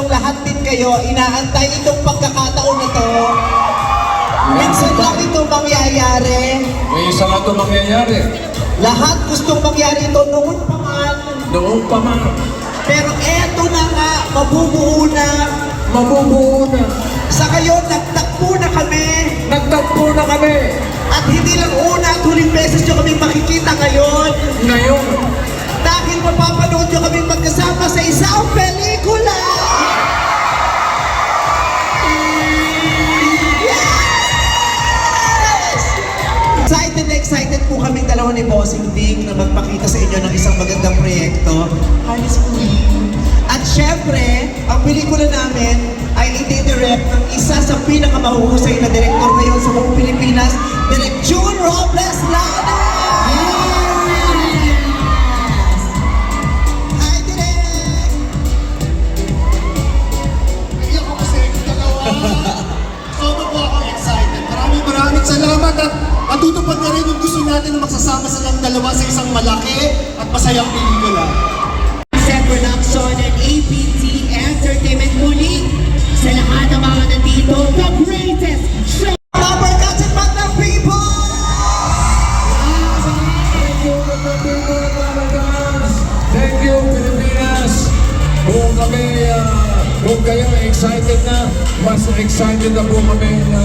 lalong lahat din kayo inaantay itong pagkakataon na to. Minsan lang ito mangyayari. May isa lang ito mangyayari. Lahat gustong mangyari ito noon pa man. Noon pa man. Pero eto na nga, mabubuo na. Mabubuo na. Sa ngayon, nagtakbo na kami. Nagtagpo na kami. At hindi lang una at huling beses nyo kaming makikita ngayon. Ngayon. Dahil mapapanood nyo kaming magkasama sa isang pelikula. Yes! Excited na excited po kaming dalawa ni Bossing Ding na magpakita sa inyo ng isang magandang proyekto. Halos po. At syempre, ang pelikula namin ay iti-direct ng isa sa pinakamahuhusay na direktor ngayon sa buong Pilipinas, Direk June Robles Lana! Hi, Direk! Iyak ako sa inyo dalawa. Sobrang po ako excited. Maraming salamat at matutupad na rin yung gusto natin na magsasama silang dalawa sa isang malaki at masayang pelikula. Set Production and APT Entertainment muli sa lahat ng mga nandito, the greatest show! Mga barkats at batang people! Thank you, Pilipinas. Kung kayo excited na, mas excited na po kami na